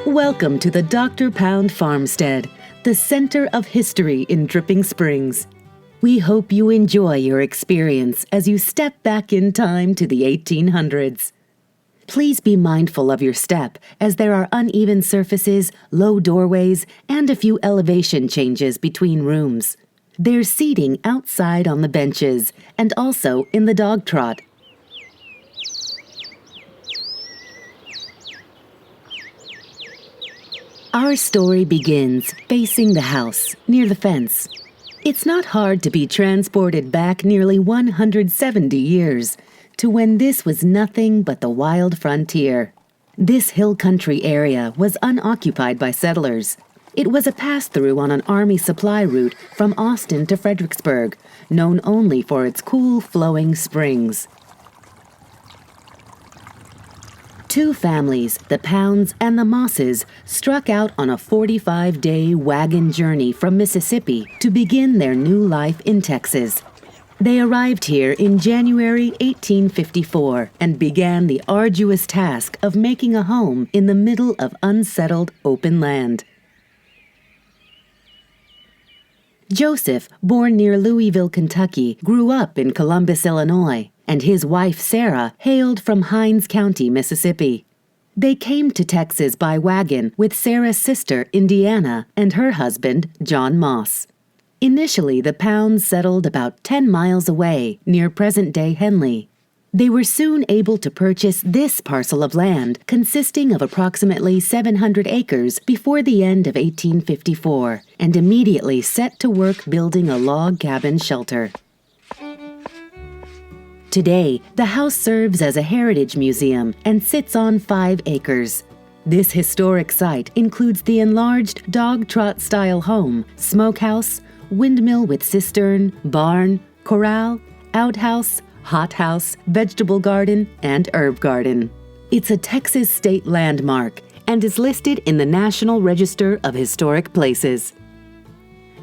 Welcome to the Dr. Pound Farmstead, the center of history in Dripping Springs. We hope you enjoy your experience as you step back in time to the 1800s. Please be mindful of your step as there are uneven surfaces, low doorways, and a few elevation changes between rooms. There's seating outside on the benches and also in the dog trot. Our story begins facing the house, near the fence. It's not hard to be transported back nearly 170 years to when this was nothing but the wild frontier. This hill country area was unoccupied by settlers. It was a pass-through on an army supply route from Austin to Fredericksburg, known only for its cool, flowing springs. Two families, the Pounds and the Mosses, struck out on a 45-day wagon journey from Mississippi to begin their new life in Texas. They arrived here in January 1854 and began the arduous task of making a home in the middle of unsettled open land. Joseph, born near Louisville, Kentucky, grew up in Columbus, Illinois, and his wife, Sarah, hailed from Hinds County, Mississippi. They came to Texas by wagon with Sarah's sister, Indiana, and her husband, John Moss. Initially, the Pounds settled about 10 miles away, near present-day Henley. They were soon able to purchase this parcel of land, consisting of approximately 700 acres, before the end of 1854, and immediately set to work building a log cabin shelter. Today, the house serves as a heritage museum and sits on 5 acres. This historic site includes the enlarged dog-trot-style home, smokehouse, windmill with cistern, barn, corral, outhouse, hothouse, vegetable garden, and herb garden. It's a Texas state landmark and is listed in the National Register of Historic Places.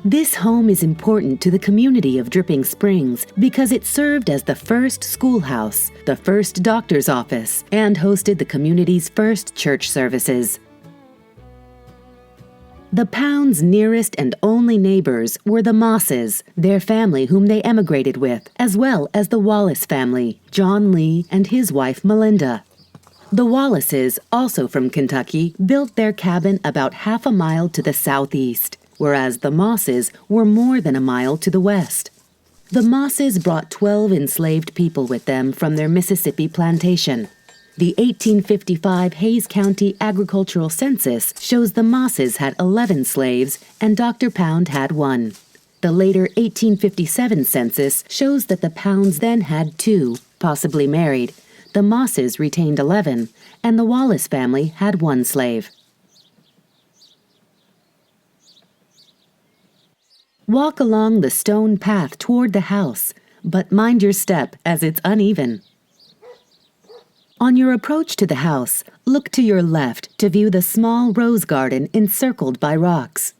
This home is important to the community of Dripping Springs because it served as the first schoolhouse, the first doctor's office, and hosted the community's first church services. The Pounds' nearest and only neighbors were the Mosses, their family whom they emigrated with, as well as the Wallace family, John Lee and his wife Melinda. The Wallaces, also from Kentucky, built their cabin about half a mile to the southeast, whereas the Mosses were more than a mile to the west. The Mosses brought 12 enslaved people with them from their Mississippi plantation. The 1855 Hays County Agricultural Census shows the Mosses had 11 slaves and Dr. Pound had 1. The later 1857 census shows that the Pounds then had 2, possibly married. The Mosses retained 11, and the Wallace family had 1 slave. Walk along the stone path toward the house, but mind your step as it's uneven. On your approach to the house, look to your left to view the small rose garden encircled by rocks.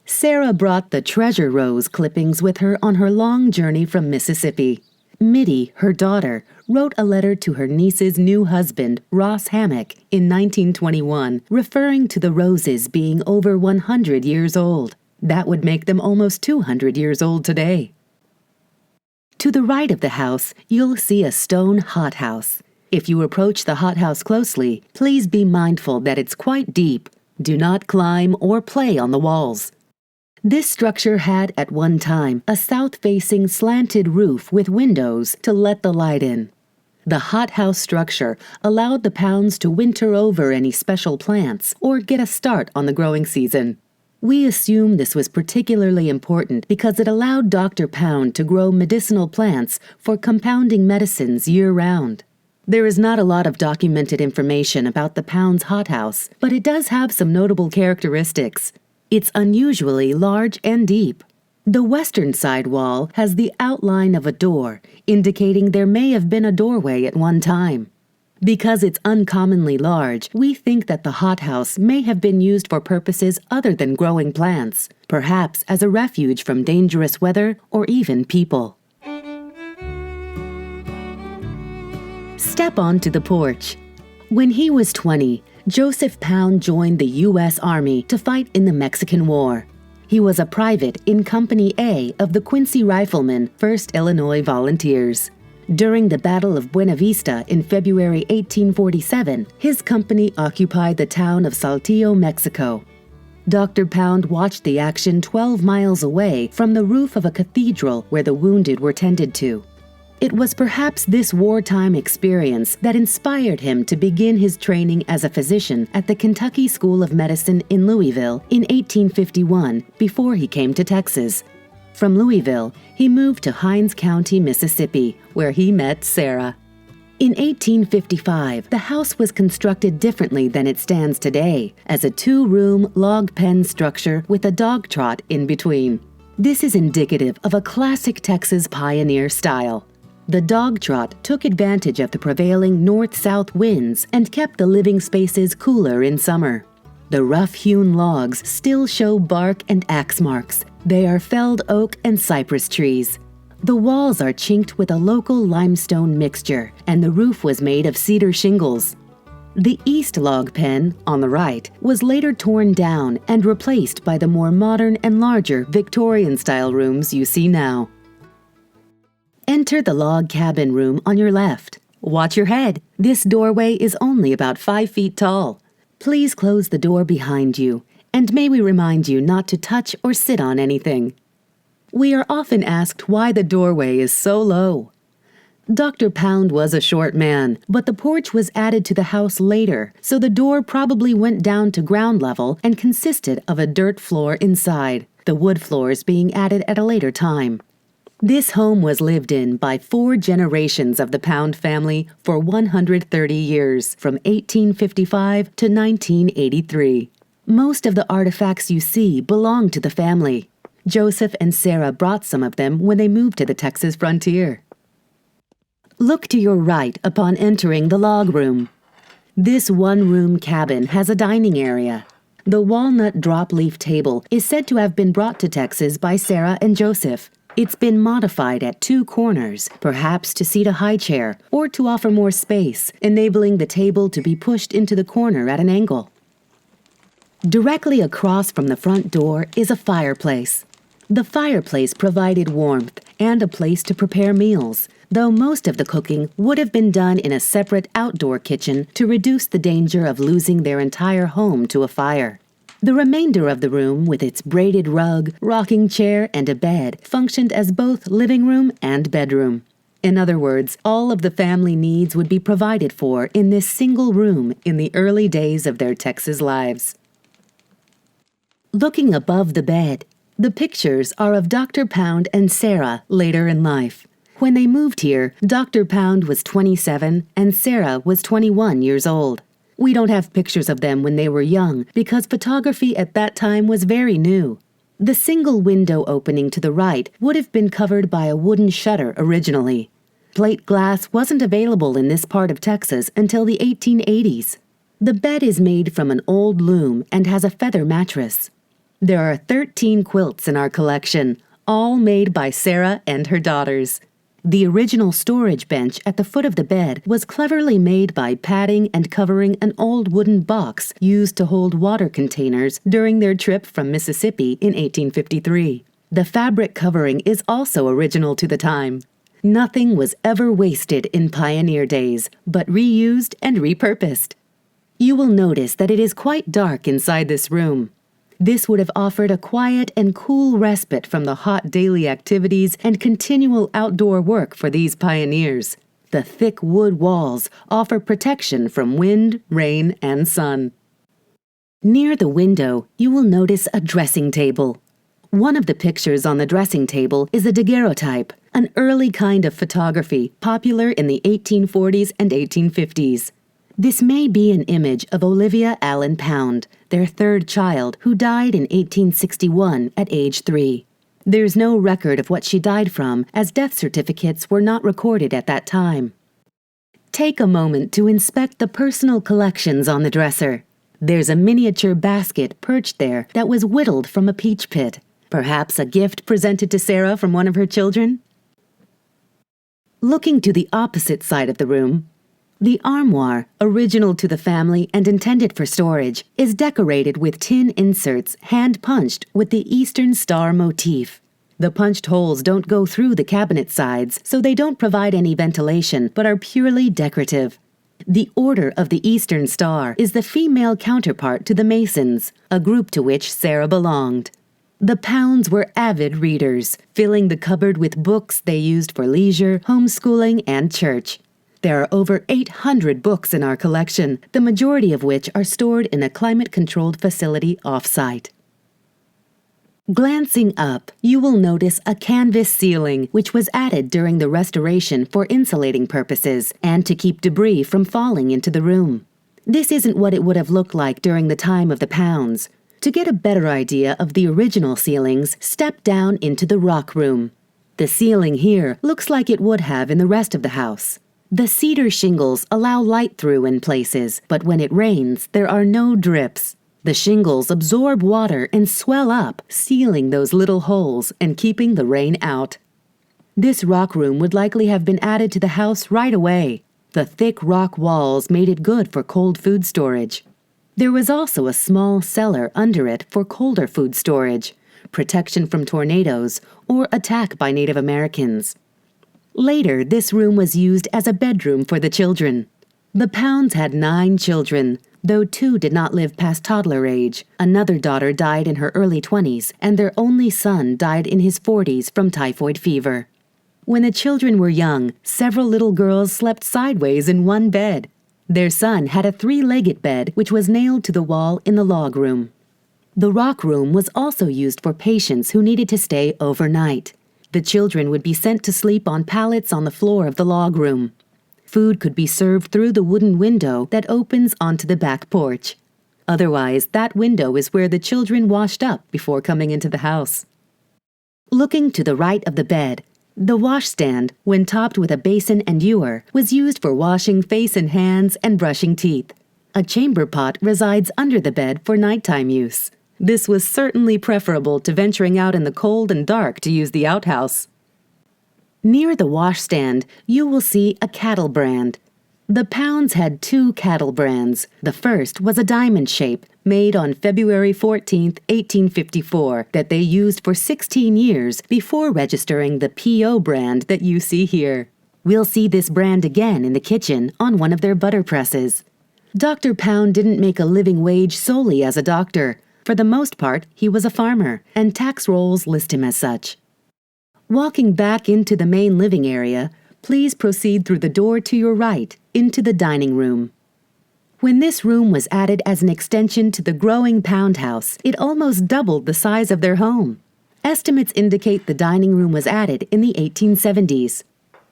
Sarah brought the treasure rose clippings with her on her long journey from Mississippi. Mittie, her daughter, wrote a letter to her niece's new husband, Ross Hammock, in 1921, referring to the roses being over 100 years old. That would make them almost 200 years old today. To the right of the house, you'll see a stone hothouse. If you approach the hothouse closely, please be mindful that it's quite deep. Do not climb or play on the walls. This structure had, at one time, a south-facing slanted roof with windows to let the light in. The hothouse structure allowed the Pounds to winter over any special plants or get a start on the growing season. We assume this was particularly important because it allowed Dr. Pound to grow medicinal plants for compounding medicines year-round. There is not a lot of documented information about the Pounds' hothouse, but it does have some notable characteristics. It's unusually large and deep. The western side wall has the outline of a door, indicating there may have been a doorway at one time. Because it's uncommonly large, we think that the hothouse may have been used for purposes other than growing plants, perhaps as a refuge from dangerous weather or even people. Step onto the porch. When he was 20, Joseph Pound joined the U.S. Army to fight in the Mexican War. He was a private in Company A of the Quincy Riflemen, 1st Illinois Volunteers. During the Battle of Buena Vista in February 1847, his company occupied the town of Saltillo, Mexico. Dr. Pound watched the action 12 miles away from the roof of a cathedral where the wounded were tended to. It was perhaps this wartime experience that inspired him to begin his training as a physician at the Kentucky School of Medicine in Louisville in 1851 before he came to Texas. From Louisville, he moved to Hinds County, Mississippi, where he met Sarah. In 1855, the house was constructed differently than it stands today, as a 2-room log pen structure with a dog trot in between. This is indicative of a classic Texas pioneer style. The dog trot took advantage of the prevailing north-south winds and kept the living spaces cooler in summer. The rough-hewn logs still show bark and axe marks. They are felled oak and cypress trees. The walls are chinked with a local limestone mixture, and the roof was made of cedar shingles. The east log pen, on the right, was later torn down and replaced by the more modern and larger Victorian-style rooms you see now. Enter the log cabin room on your left. Watch your head. This doorway is only about 5 feet tall. Please close the door behind you, and may we remind you not to touch or sit on anything. We are often asked why the doorway is so low. Dr. Pound was a short man, but the porch was added to the house later, so the door probably went down to ground level and consisted of a dirt floor inside, the wood floors being added at a later time. This home was lived in by 4 generations of the Pound family for 130 years, from 1855 to 1983. Most of the artifacts you see belong to the family. Joseph and Sarah brought some of them when they moved to the Texas frontier. Look to your right upon entering the log room. This 1-room cabin has a dining area. The walnut drop-leaf table is said to have been brought to Texas by Sarah and Joseph. It's been modified at 2 corners, perhaps to seat a high chair or to offer more space, enabling the table to be pushed into the corner at an angle. Directly across from the front door is a fireplace. The fireplace provided warmth and a place to prepare meals, though most of the cooking would have been done in a separate outdoor kitchen to reduce the danger of losing their entire home to a fire. The remainder of the room, with its braided rug, rocking chair, and a bed, functioned as both living room and bedroom. In other words, all of the family needs would be provided for in this single room in the early days of their Texas lives. Looking above the bed, the pictures are of Dr. Pound and Sarah later in life. When they moved here, Dr. Pound was 27 and Sarah was 21 years old. We don't have pictures of them when they were young because photography at that time was very new. The single window opening to the right would have been covered by a wooden shutter originally. Plate glass wasn't available in this part of Texas until the 1880s. The bed is made from an old loom and has a feather mattress. There are 13 quilts in our collection, all made by Sarah and her daughters. The original storage bench at the foot of the bed was cleverly made by padding and covering an old wooden box used to hold water containers during their trip from Mississippi in 1853. The fabric covering is also original to the time. Nothing was ever wasted in pioneer days, but reused and repurposed. You will notice that it is quite dark inside this room. This would have offered a quiet and cool respite from the hot daily activities and continual outdoor work for these pioneers. The thick wood walls offer protection from wind, rain, and sun. Near the window, you will notice a dressing table. One of the pictures on the dressing table is a daguerreotype, an early kind of photography popular in the 1840s and 1850s. This may be an image of Olivia Allen Pound, their 3rd child, who died in 1861 at age 3. There's no record of what she died from, as death certificates were not recorded at that time. Take a moment to inspect the personal collections on the dresser. There's a miniature basket perched there that was whittled from a peach pit, perhaps a gift presented to Sarah from one of her children. Looking to the opposite side of the room, The armoire, original to the family and intended for storage, is decorated with tin inserts hand-punched with the Eastern Star motif. The punched holes don't go through the cabinet sides, so they don't provide any ventilation but are purely decorative. The Order of the Eastern Star is the female counterpart to the Masons, a group to which Sarah belonged. The Pounds were avid readers, filling the cupboard with books they used for leisure, homeschooling, and church. There are over 800 books in our collection, the majority of which are stored in a climate-controlled facility off-site. Glancing up, you will notice a canvas ceiling, which was added during the restoration for insulating purposes and to keep debris from falling into the room. This isn't what it would have looked like during the time of the Pounds. To get a better idea of the original ceilings, step down into the rock room. The ceiling here looks like it would have in the rest of the house. The cedar shingles allow light through in places, but when it rains, there are no drips. The shingles absorb water and swell up, sealing those little holes and keeping the rain out. This rock room would likely have been added to the house right away. The thick rock walls made it good for cold food storage. There was also a small cellar under it for colder food storage, protection from tornadoes, or attack by Native Americans. Later, this room was used as a bedroom for the children. The Pounds had 9 children, though 2 did not live past toddler age. Another daughter died in her early 20s, and their only son died in his 40s from typhoid fever. When the children were young, several little girls slept sideways in one bed. Their son had a 3-legged bed which was nailed to the wall in the log room. The rock room was also used for patients who needed to stay overnight. The children would be sent to sleep on pallets on the floor of the log room. Food could be served through the wooden window that opens onto the back porch. Otherwise, that window is where the children washed up before coming into the house. Looking to the right of the bed, the washstand, when topped with a basin and ewer, was used for washing face and hands and brushing teeth. A chamber pot resides under the bed for nighttime use. This was certainly preferable to venturing out in the cold and dark to use the outhouse. Near the washstand, you will see a cattle brand. The Pounds had 2 cattle brands. The first was a diamond shape, made on February 14, 1854, that they used for 16 years before registering the P.O. brand that you see here. We'll see this brand again in the kitchen on one of their butter presses. Dr. Pound didn't make a living wage solely as a doctor. For the most part, he was a farmer, and tax rolls list him as such. Walking back into the main living area, please proceed through the door to your right, into the dining room. When this room was added as an extension to the growing Pound house, it almost doubled the size of their home. Estimates indicate the dining room was added in the 1870s.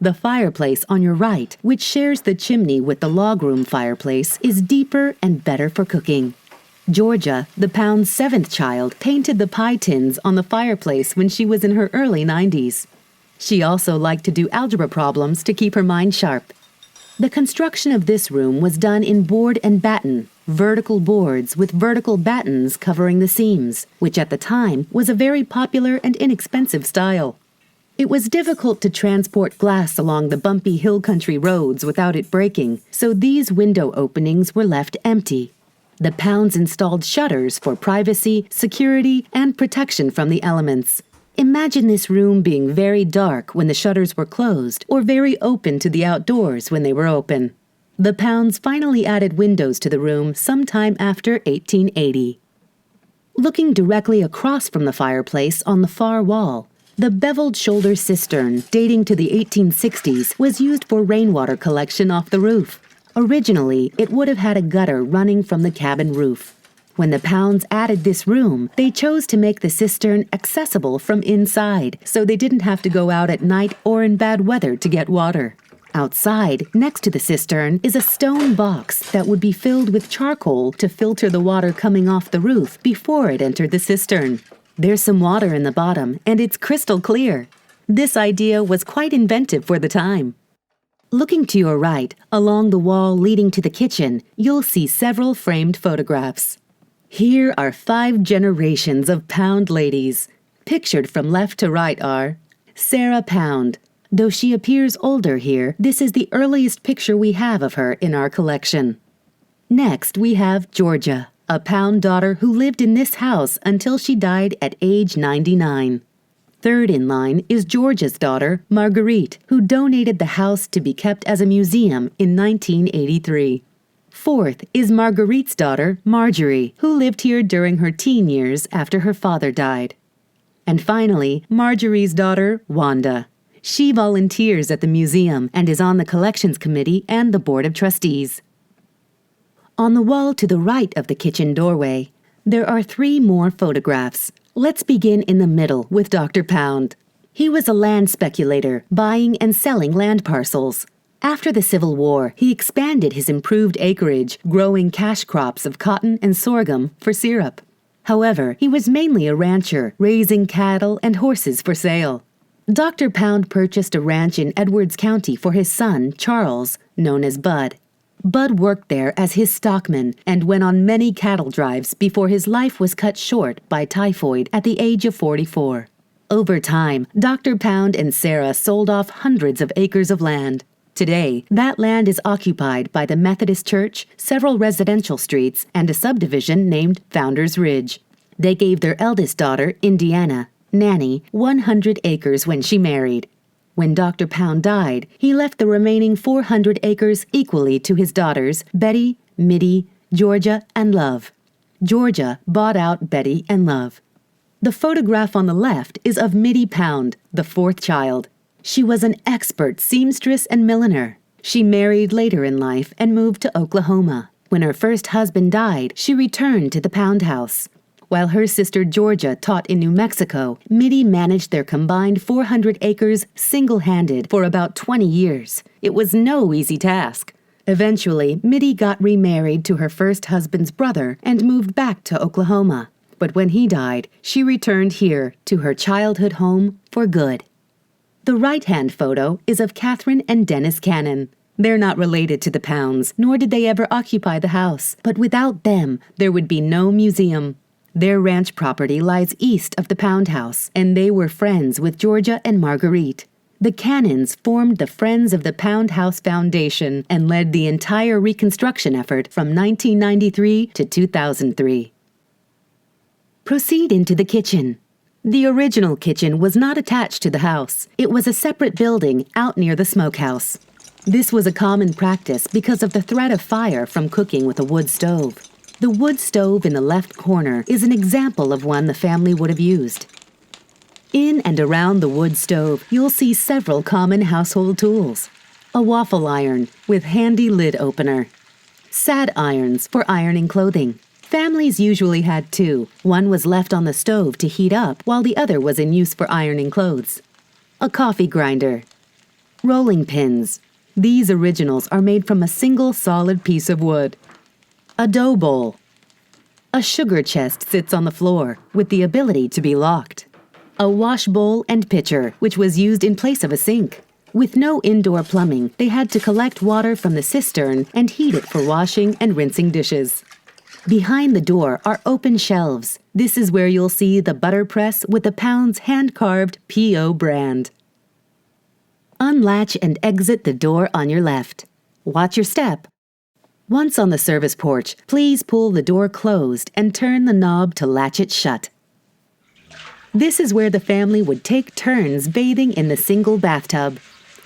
The fireplace on your right, which shares the chimney with the log room fireplace, is deeper and better for cooking. Georgia, the Pound's 7th child, painted the pie tins on the fireplace when she was in her early 90s. She also liked to do algebra problems to keep her mind sharp. The construction of this room was done in board and batten, vertical boards with vertical battens covering the seams, which at the time was a very popular and inexpensive style. It was difficult to transport glass along the bumpy hill country roads without it breaking, so these window openings were left empty. The Pounds installed shutters for privacy, security, and protection from the elements. Imagine this room being very dark when the shutters were closed, or very open to the outdoors when they were open. The Pounds finally added windows to the room sometime after 1880. Looking directly across from the fireplace on the far wall, the beveled shoulder cistern, dating to the 1860s, was used for rainwater collection off the roof. Originally, it would have had a gutter running from the cabin roof. When the Pounds added this room, they chose to make the cistern accessible from inside, so they didn't have to go out at night or in bad weather to get water. Outside, next to the cistern, is a stone box that would be filled with charcoal to filter the water coming off the roof before it entered the cistern. There's some water in the bottom, and it's crystal clear. This idea was quite inventive for the time. Looking to your right, along the wall leading to the kitchen, you'll see several framed photographs. Here are 5 generations of Pound ladies. Pictured from left to right are Sarah Pound, Though she appears older here, this is the earliest picture we have of her in our collection. Next, we have Georgia, a pound daughter who lived in this house until she died at age 99. Third in line is Georgia's daughter, Marguerite, who donated the house to be kept as a museum in 1983. Fourth is Marguerite's daughter, Marjorie, who lived here during her teen years after her father died. And finally, Marjorie's daughter, Wanda. She volunteers at the museum and is on the collections committee and the board of trustees. On the wall to the right of the kitchen doorway, there are 3 more photographs. Let's begin in the middle with Dr. Pound. He was a land speculator, buying and selling land parcels. After the Civil War, he expanded his improved acreage, growing cash crops of cotton and sorghum for syrup. However, he was mainly a rancher, raising cattle and horses for sale. Dr. Pound purchased a ranch in Edwards County for his son, Charles, known as Bud. Bud worked there as his stockman and went on many cattle drives before his life was cut short by typhoid at the age of 44. Over time, Dr. Pound and Sarah sold off hundreds of acres of land. Today, that land is occupied by the Methodist Church, several residential streets, and a subdivision named Founders Ridge. They gave their eldest daughter, Indiana, Nanny, 100 acres when she married. When Dr. Pound died, he left the remaining 400 acres equally to his daughters, Betty, Mitty, Georgia, and Love. Georgia bought out Betty and Love. The photograph on the left is of Mitty Pound, the 4th child. She was an expert seamstress and milliner. She married later in life and moved to Oklahoma. When her first husband died, she returned to the Pound house. While her sister Georgia taught in New Mexico, Mitty managed their combined 400 acres single-handed for about 20 years. It was no easy task. Eventually, Mitty got remarried to her first husband's brother and moved back to Oklahoma. But when he died, she returned here to her childhood home for good. The right-hand photo is of Catherine and Dennis Cannon. They're not related to the Pounds, nor did they ever occupy the house. But without them, there would be no museum. Their ranch property lies east of the Pound house, and they were friends with Georgia and Marguerite. The Cannons formed the Friends of the Pound House Foundation and led the entire reconstruction effort from 1993 to 2003. Proceed into the kitchen. The original kitchen was not attached to the house. It was a separate building out near the smokehouse. This was a common practice because of the threat of fire from cooking with a wood stove. The wood stove in the left corner is an example of one the family would have used. In and around the wood stove, you'll see several common household tools. A waffle iron with handy lid opener. Sad irons for ironing clothing. Families usually had 2. One was left on the stove to heat up while the other was in use for ironing clothes. A coffee grinder. Rolling pins. These originals are made from a single solid piece of wood. A dough bowl. A sugar chest sits on the floor with the ability to be locked. A wash bowl and pitcher, which was used in place of a sink. With no indoor plumbing, they had to collect water from the cistern and heat it for washing and rinsing dishes. Behind the door are open shelves. This is where you'll see the butter press with the Pound's hand-carved P.O. brand. Unlatch and exit the door on your left. Watch your step. Once on the service porch, please pull the door closed and turn the knob to latch it shut. This is where the family would take turns bathing in the single bathtub.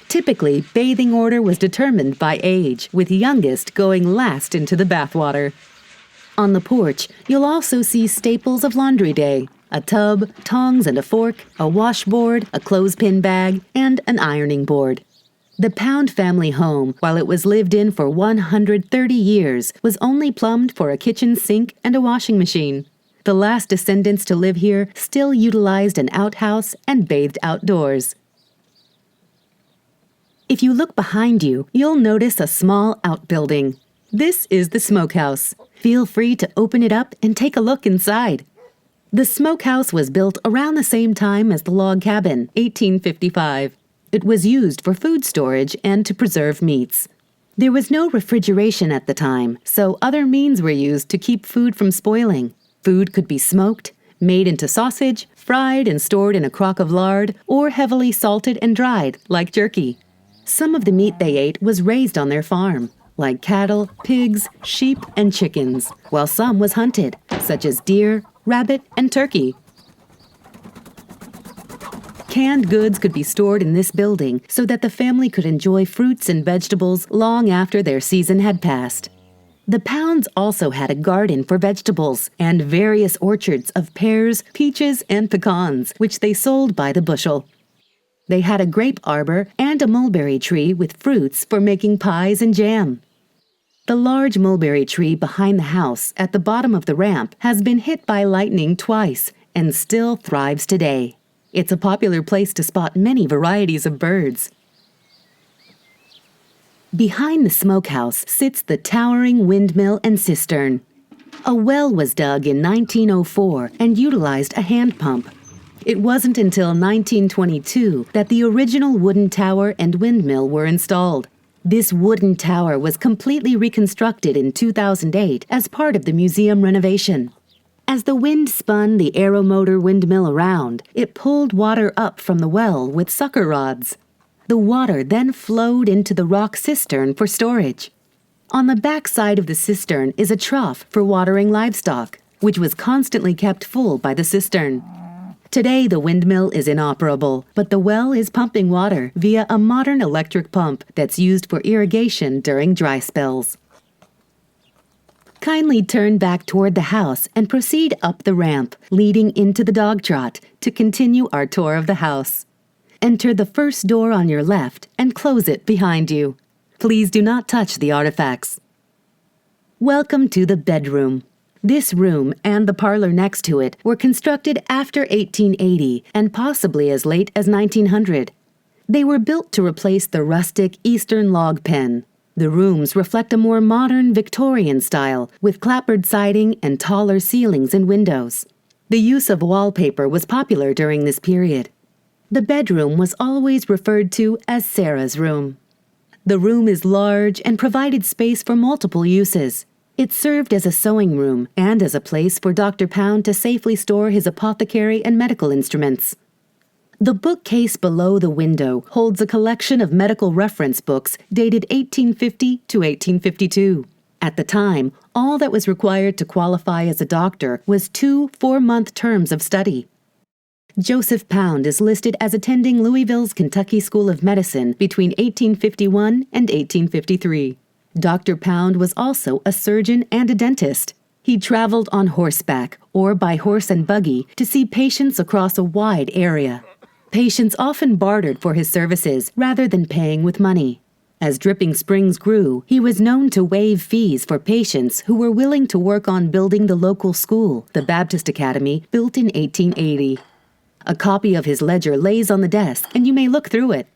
Typically, bathing order was determined by age, with youngest going last into the bathwater. On the porch, you'll also see staples of laundry day: a tub, tongs and a fork, a washboard, a clothespin bag, and an ironing board. The Pound family home, while it was lived in for 130 years, was only plumbed for a kitchen sink and a washing machine. The last descendants to live here still utilized an outhouse and bathed outdoors. If you look behind you, you'll notice a small outbuilding. This is the smokehouse. Feel free to open it up and take a look inside. The smokehouse was built around the same time as the log cabin, 1855. It was used for food storage and to preserve meats. There was no refrigeration at the time, so other means were used to keep food from spoiling. Food could be smoked, made into sausage, fried and stored in a crock of lard, or heavily salted and dried, like jerky. Some of the meat they ate was raised on their farm, like cattle, pigs, sheep, and chickens, while some was hunted, such as deer, rabbit, and turkey. Canned goods could be stored in this building so that the family could enjoy fruits and vegetables long after their season had passed. The Pounds also had a garden for vegetables and various orchards of pears, peaches, and pecans, which they sold by the bushel. They had a grape arbor and a mulberry tree with fruits for making pies and jam. The large mulberry tree behind the house at the bottom of the ramp has been hit by lightning twice and still thrives today. It's a popular place to spot many varieties of birds. Behind the smokehouse sits the towering windmill and cistern. A well was dug in 1904 and utilized a hand pump. It wasn't until 1922 that the original wooden tower and windmill were installed. This wooden tower was completely reconstructed in 2008 as part of the museum renovation. As the wind spun the aeromotor windmill around, it pulled water up from the well with sucker rods. The water then flowed into the rock cistern for storage. On the back side of the cistern is a trough for watering livestock, which was constantly kept full by the cistern. Today, the windmill is inoperable, but the well is pumping water via a modern electric pump that's used for irrigation during dry spells. Kindly turn back toward the house and proceed up the ramp, leading into the dog trot, to continue our tour of the house. Enter the first door on your left and close it behind you. Please do not touch the artifacts. Welcome to the bedroom. This room and the parlor next to it were constructed after 1880 and possibly as late as 1900. They were built to replace the rustic Eastern log pen. The rooms reflect a more modern Victorian style with clapboard siding and taller ceilings and windows. The use of wallpaper was popular during this period. The bedroom was always referred to as Sarah's room. The room is large and provided space for multiple uses. It served as a sewing room and as a place for Dr. Pound to safely store his apothecary and medical instruments. The bookcase below the window holds a collection of medical reference books dated 1850 to 1852. At the time, all that was required to qualify as a doctor was 2 4-month terms of study. Joseph Pound is listed as attending Louisville's Kentucky School of Medicine between 1851 and 1853. Dr. Pound was also a surgeon and a dentist. He traveled on horseback or by horse and buggy to see patients across a wide area. Patients often bartered for his services rather than paying with money. As Dripping Springs grew, he was known to waive fees for patients who were willing to work on building the local school, the Baptist Academy, built in 1880. A copy of his ledger lays on the desk, and you may look through it.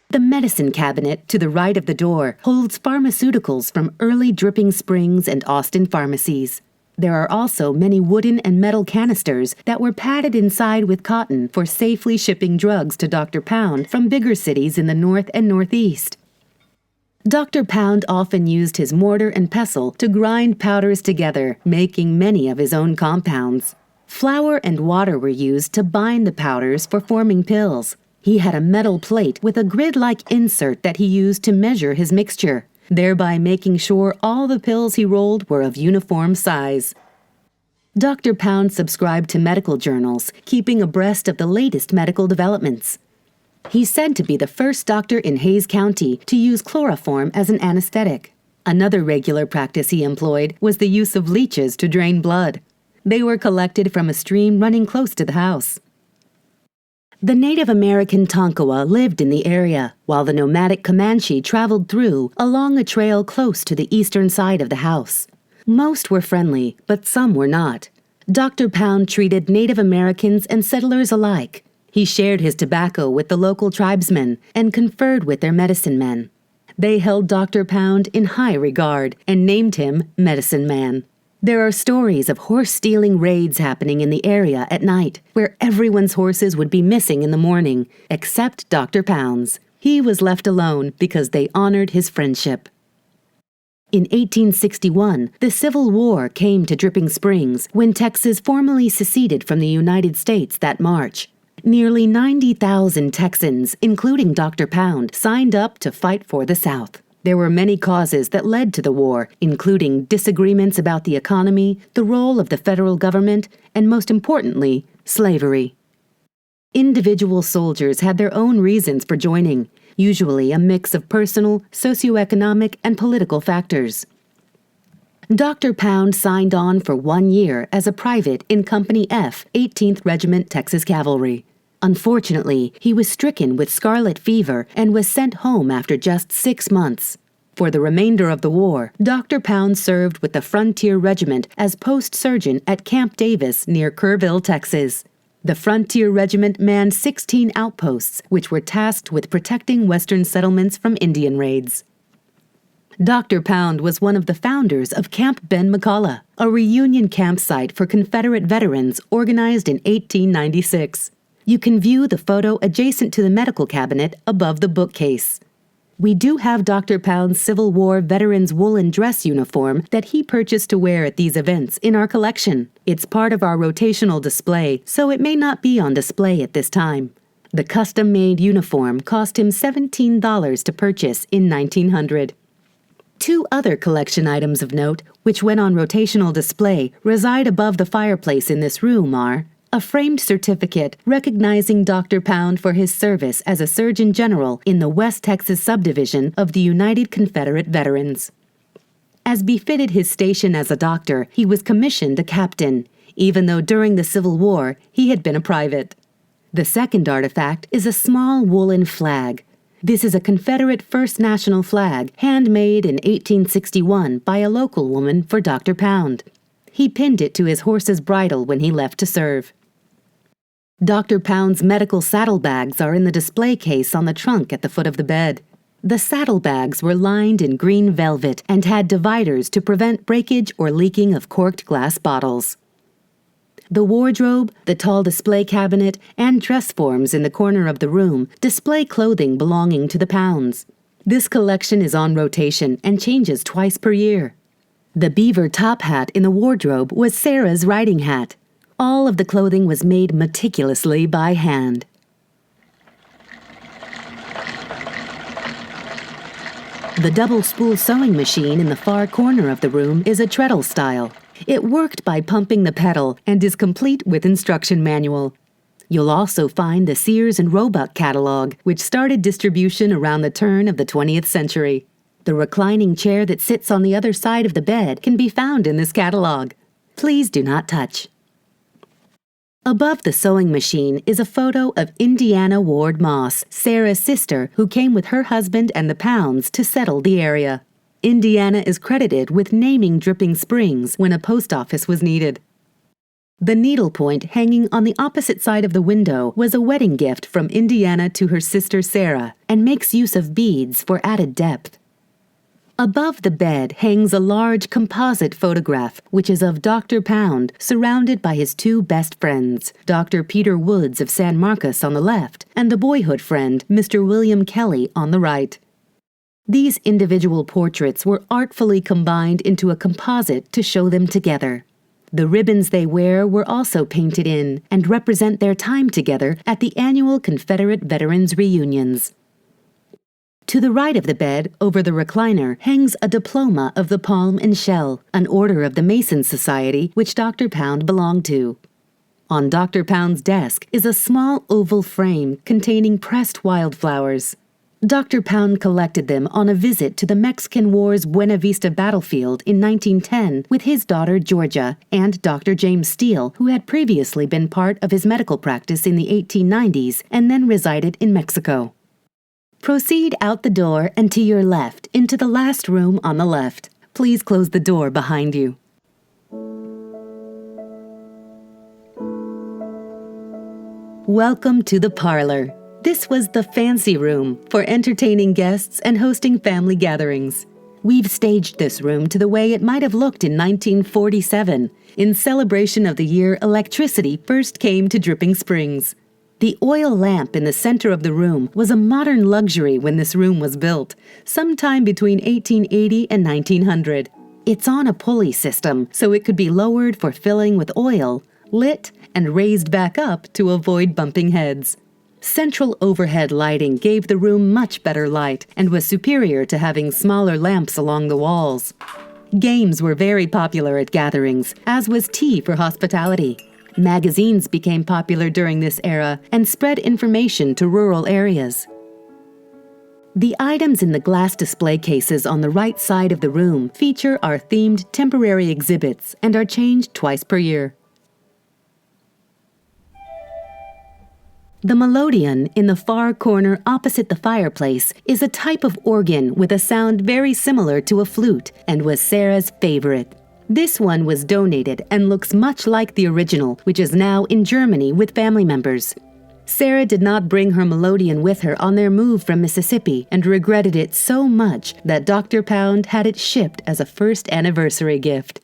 The medicine cabinet to the right of the door holds pharmaceuticals from early Dripping Springs and Austin pharmacies. There are also many wooden and metal canisters that were padded inside with cotton for safely shipping drugs to Dr. Pound from bigger cities in the north and northeast. Dr. Pound often used his mortar and pestle to grind powders together, making many of his own compounds. Flour and water were used to bind the powders for forming pills. He had a metal plate with a grid-like insert that he used to measure his mixture, thereby making sure all the pills he rolled were of uniform size. Dr. Pound subscribed to medical journals, keeping abreast of the latest medical developments. He's said to be the first doctor in Hayes County to use chloroform as an anesthetic. Another regular practice he employed was the use of leeches to drain blood. They were collected from a stream running close to the house. The Native American Tonkawa lived in the area, while the nomadic Comanche traveled through along a trail close to the eastern side of the house. Most were friendly, but some were not. Dr. Pound treated Native Americans and settlers alike. He shared his tobacco with the local tribesmen and conferred with their medicine men. They held Dr. Pound in high regard and named him Medicine Man. There are stories of horse-stealing raids happening in the area at night, where everyone's horses would be missing in the morning, except Dr. Pound's. He was left alone because they honored his friendship. In 1861, the Civil War came to Dripping Springs when Texas formally seceded from the United States that March. Nearly 90,000 Texans, including Dr. Pound, signed up to fight for the South. There were many causes that led to the war, including disagreements about the economy, the role of the federal government, and most importantly, slavery. Individual soldiers had their own reasons for joining, usually a mix of personal, socioeconomic, and political factors. Dr. Pound signed on for 1 year as a private in Company F, 18th Regiment Texas Cavalry. Unfortunately, he was stricken with scarlet fever and was sent home after just 6 months. For the remainder of the war, Dr. Pound served with the Frontier Regiment as post surgeon at Camp Davis near Kerrville, Texas. The Frontier Regiment manned 16 outposts, which were tasked with protecting Western settlements from Indian raids. Dr. Pound was one of the founders of Camp Ben McCullough, a reunion campsite for Confederate veterans organized in 1896. You can view the photo adjacent to the medical cabinet above the bookcase. We do have Dr. Pound's Civil War veteran's woolen dress uniform that he purchased to wear at these events in our collection. It's part of our rotational display, so it may not be on display at this time. The custom-made uniform cost him $17 to purchase in 1900. Two other collection items of note, which went on rotational display, reside above the fireplace in this room are a framed certificate recognizing Dr. Pound for his service as a Surgeon General in the West Texas subdivision of the United Confederate Veterans. As befitted his station as a doctor, he was commissioned a captain, even though during the Civil War he had been a private. The second artifact is a small woolen flag. This is a Confederate First National flag, handmade in 1861 by a local woman for Dr. Pound. He pinned it to his horse's bridle when he left to serve. Dr. Pound's medical saddlebags are in the display case on the trunk at the foot of the bed. The saddlebags were lined in green velvet and had dividers to prevent breakage or leaking of corked glass bottles. The wardrobe, the tall display cabinet, and dress forms in the corner of the room display clothing belonging to the Pounds. This collection is on rotation and changes twice per year. The beaver top hat in the wardrobe was Sarah's riding hat. All of the clothing was made meticulously by hand. The double-spool sewing machine in the far corner of the room is a treadle style. It worked by pumping the pedal and is complete with instruction manual. You'll also find the Sears and Roebuck catalog, which started distribution around the turn of the 20th century. The reclining chair that sits on the other side of the bed can be found in this catalog. Please do not touch. Above the sewing machine is a photo of Indiana Ward Moss, Sarah's sister, who came with her husband and the Pounds to settle the area. Indiana is credited with naming Dripping Springs when a post office was needed. The needlepoint hanging on the opposite side of the window was a wedding gift from Indiana to her sister Sarah and makes use of beads for added depth. Above the bed hangs a large composite photograph, which is of Dr. Pound surrounded by his two best friends, Dr. Peter Woods of San Marcos on the left and the boyhood friend, Mr. William Kelly, on the right. These individual portraits were artfully combined into a composite to show them together. The ribbons they wear were also painted in and represent their time together at the annual Confederate Veterans reunions. To the right of the bed, over the recliner, hangs a diploma of the Palm and Shell, an order of the Mason Society which Dr. Pound belonged to. On Dr. Pound's desk is a small oval frame containing pressed wildflowers. Dr. Pound collected them on a visit to the Mexican War's Buena Vista battlefield in 1910 with his daughter Georgia and Dr. James Steele, who had previously been part of his medical practice in the 1890s and then resided in Mexico. Proceed out the door and to your left into the last room on the left. Please close the door behind you. Welcome to the parlor. This was the fancy room for entertaining guests and hosting family gatherings. We've staged this room to the way it might have looked in 1947, in celebration of the year electricity first came to Dripping Springs. The oil lamp in the center of the room was a modern luxury when this room was built, sometime between 1880 and 1900. It's on a pulley system, so it could be lowered for filling with oil, lit, and raised back up to avoid bumping heads. Central overhead lighting gave the room much better light and was superior to having smaller lamps along the walls. Games were very popular at gatherings, as was tea for hospitality. Magazines became popular during this era and spread information to rural areas. The items in the glass display cases on the right side of the room feature our themed temporary exhibits and are changed twice per year. The melodeon in the far corner opposite the fireplace is a type of organ with a sound very similar to a flute and was Sarah's favorite. This one was donated and looks much like the original, which is now in Germany with family members. Sarah did not bring her melodeon with her on their move from Mississippi and regretted it so much that Dr. Pound had it shipped as a first anniversary gift.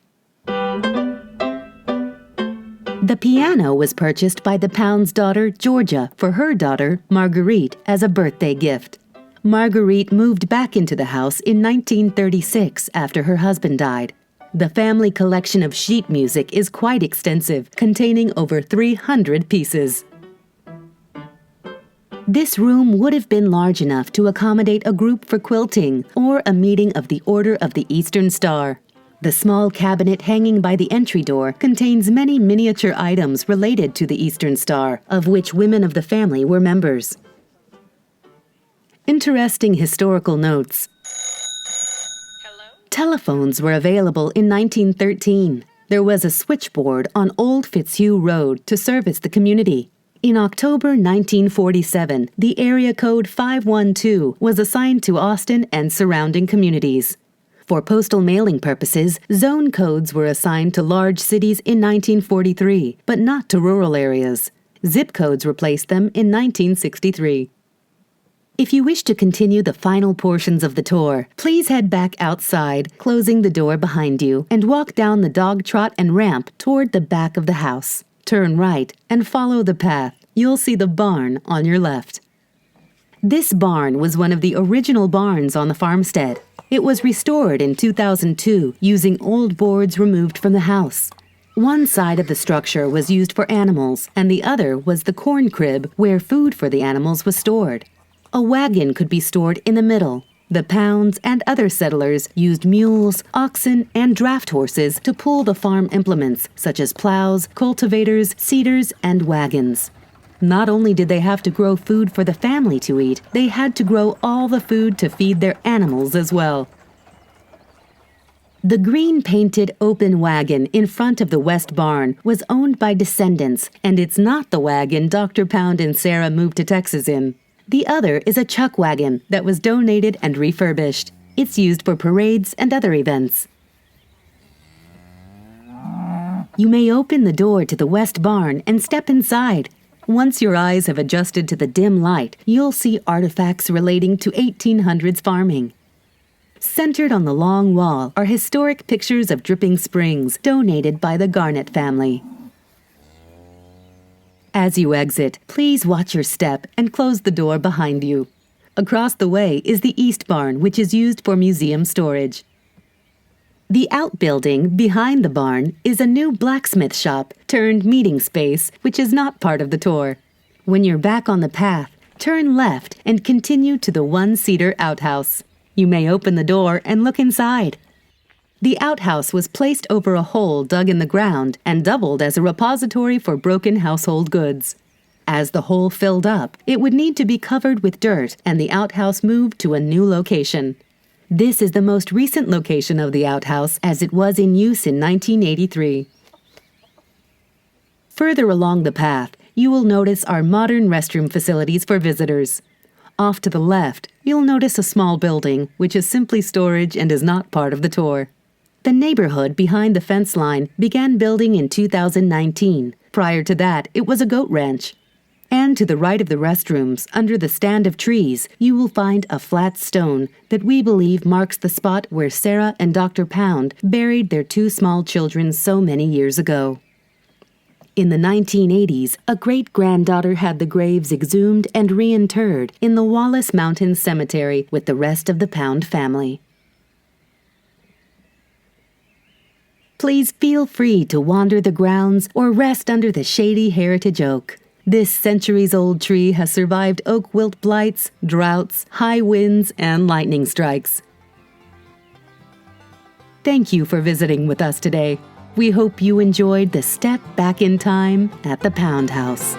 The piano was purchased by the Pound's daughter, Georgia, for her daughter, Marguerite, as a birthday gift. Marguerite moved back into the house in 1936 after her husband died. The family collection of sheet music is quite extensive, containing over 300 pieces. This room would have been large enough to accommodate a group for quilting or a meeting of the Order of the Eastern Star. The small cabinet hanging by the entry door contains many miniature items related to the Eastern Star, of which women of the family were members. Interesting historical notes. Telephones were available in 1913. There was a switchboard on Old Fitzhugh Road to service the community. In October 1947, the area code 512 was assigned to Austin and surrounding communities. For postal mailing purposes, zone codes were assigned to large cities in 1943, but not to rural areas. Zip codes replaced them in 1963. If you wish to continue the final portions of the tour, please head back outside, closing the door behind you, and walk down the dog trot and ramp toward the back of the house. Turn right and follow the path. You'll see the barn on your left. This barn was one of the original barns on the farmstead. It was restored in 2002 using old boards removed from the house. One side of the structure was used for animals, and the other was the corn crib where food for the animals was stored. A wagon could be stored in the middle. The Pounds and other settlers used mules, oxen, and draft horses to pull the farm implements, such as plows, cultivators, seeders, and wagons. Not only did they have to grow food for the family to eat, they had to grow all the food to feed their animals as well. The green-painted open wagon in front of the west barn was owned by descendants, and it's not the wagon Dr. Pound and Sarah moved to Texas in. The other is a chuck wagon that was donated and refurbished. It's used for parades and other events. You may open the door to the west barn and step inside. Once your eyes have adjusted to the dim light, you'll see artifacts relating to 1800s farming. Centered on the long wall are historic pictures of dripping springs donated by the Garnett family. As you exit, please watch your step and close the door behind you. Across the way is the east barn, which is used for museum storage. The outbuilding behind the barn is a new blacksmith shop turned meeting space, which is not part of the tour. When you're back on the path, turn left and continue to the one-seater outhouse. You may open the door and look inside. The outhouse was placed over a hole dug in the ground and doubled as a repository for broken household goods. As the hole filled up, it would need to be covered with dirt, and the outhouse moved to a new location. This is the most recent location of the outhouse, as it was in use in 1983. Further along the path, you will notice our modern restroom facilities for visitors. Off to the left, you'll notice a small building, which is simply storage and is not part of the tour. The neighborhood behind the fence line began building in 2019. Prior to that, it was a goat ranch. And to the right of the restrooms, under the stand of trees, you will find a flat stone that we believe marks the spot where Sarah and Dr. Pound buried their two small children so many years ago. In the 1980s, a great-granddaughter had the graves exhumed and reinterred in the Wallace Mountain Cemetery with the rest of the Pound family. Please feel free to wander the grounds or rest under the shady heritage oak. This centuries-old tree has survived oak wilt blights, droughts, high winds, and lightning strikes. Thank you for visiting with us today. We hope you enjoyed the step back in time at the Pound House.